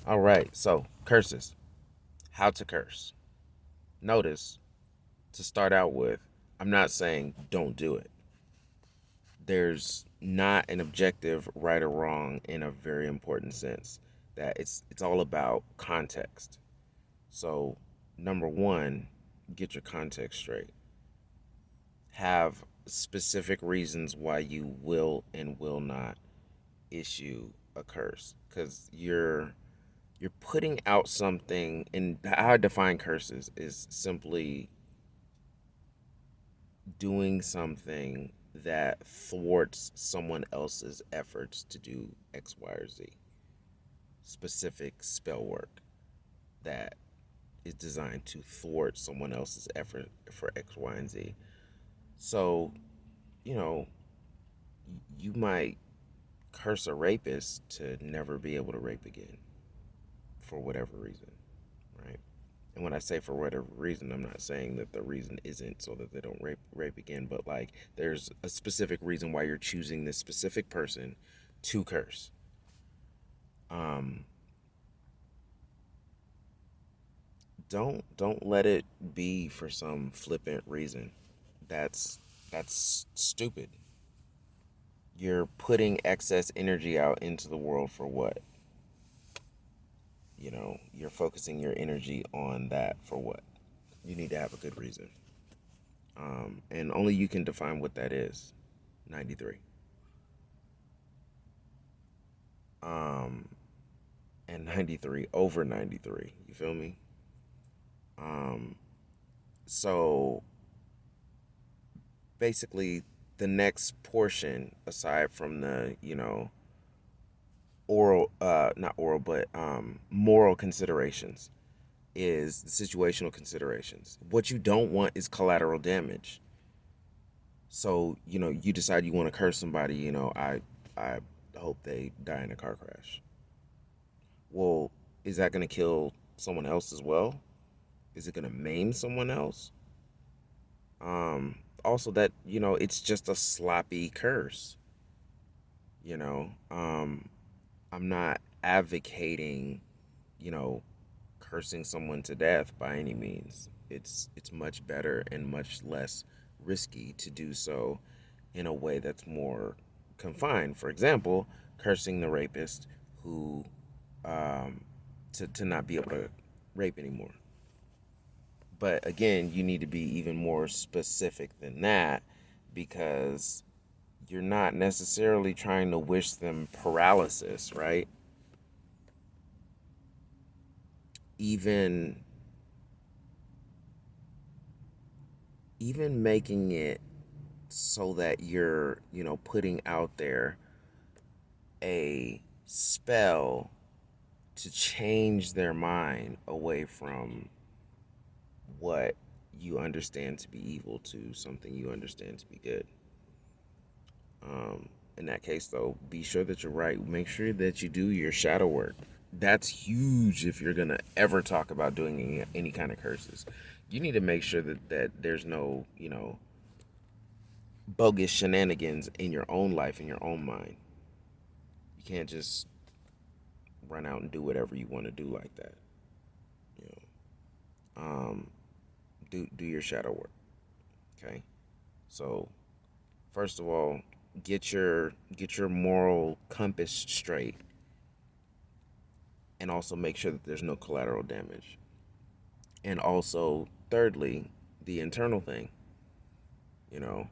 All right, so curses. How to curse. Notice to start out with, I'm not saying don't do it. There's not an objective right or wrong in a very important sense. That it's all about context. So, number one, get your context straight. Have specific reasons why you will and will not issue a curse, because you're putting out something. And how I define curses is simply doing something that thwarts someone else's efforts to do X, Y, or Z. Specific spell work that is designed to thwart someone else's effort for X, Y, and Z. So, you know, you might curse a rapist to never be able to rape again for whatever reason, right? And when I say for whatever reason, I'm not saying that the reason isn't so that they don't rape again, but like there's a specific reason why you're choosing this specific person to curse. Um, don't let it be for some flippant reason. That's that's stupid. You're putting excess energy out into the world for what? You're focusing your energy on that for what? You need to have a good reason. And only you can define what that is. 93. Um, and 93 over 93. You feel me? Um, so basically, the next portion, aside from the, oral, not oral, but moral considerations, is the situational considerations. What you don't want is collateral damage. So, you decide you want to curse somebody, I hope they die in a car crash. Well, is that going to kill someone else as well? Is it going to maim someone else? Also, that, it's just a sloppy curse. You know, um, I'm not advocating, you know, cursing someone to death by any means. It's much better and much less risky to do so in a way that's more confined. For example, cursing the rapist who um, to not be able to rape anymore. But again, you need to be even more specific than that, because you're not necessarily trying to wish them paralysis, right? Even even making it so that you're, putting out there a spell to change their mind away from what you understand to be evil to something you understand to be good. In that case, though, be sure that you're right. Make sure that you do your shadow work. That's huge if you're gonna ever talk about doing any kind of curses. You need to make sure that there's no, bogus shenanigans in your own life, in your own mind. You can't just run out and do whatever you want to do like that. You um, do your shadow work. Okay. So first of all, get your moral compass straight, and also make sure that there's no collateral damage. And also, thirdly, the internal thing. You know,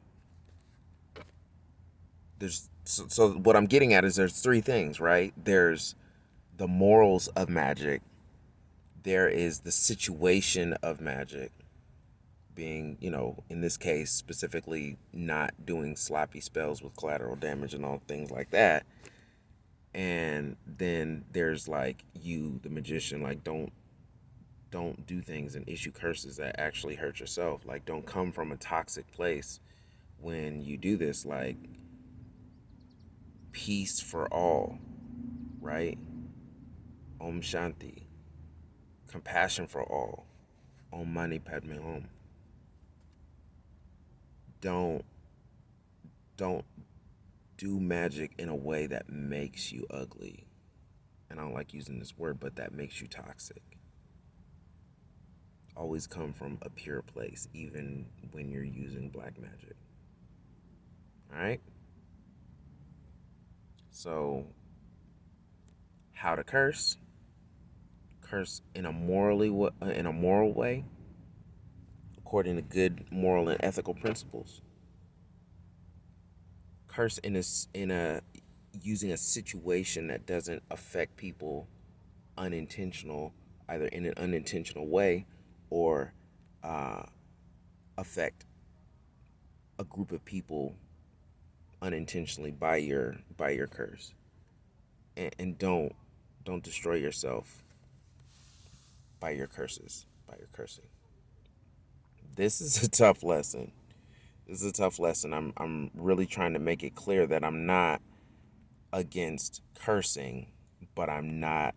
so what I'm getting at is there's three things, right? There's the morals of magic. There is the situation of magic, being, in this case, specifically not doing sloppy spells with collateral damage and all things like that. And then there's like you, the magician, like don't do things and issue curses that actually hurt yourself. Like don't come from a toxic place when you do this. Like peace for all, right? Om Shanti. Compassion for all. Om Mani Padme Hum. Don't don't do magic in a way that makes you ugly. and I don't like using this word, but that makes you toxic, always come from a pure place, even when you're using black magic. All right? So, how to curse? Curse in a moral way, according to good moral and ethical principles. Curse in a using a situation that doesn't affect people unintentional, either in an unintentional way or uh, affect a group of people unintentionally by your curse. And don't destroy yourself by your curses, by your cursing. This is a tough lesson. This is a tough lesson. I'm really trying to make it clear that I'm not against cursing, but I'm not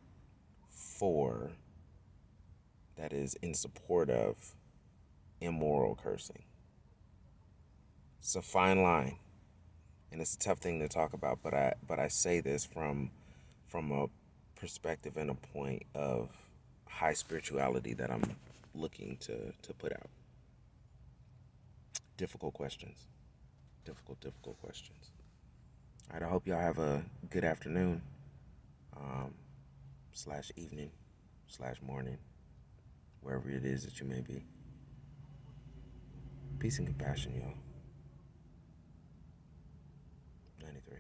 for, that is, in support of immoral cursing. It's a fine line, and it's a tough thing to talk about. But I say this from a perspective and a point of high spirituality that I'm looking to put out. Difficult questions. Difficult questions. All right, I hope y'all have a good afternoon, um, slash evening, slash morning, wherever it is that you may be. Peace and compassion, y'all. 93.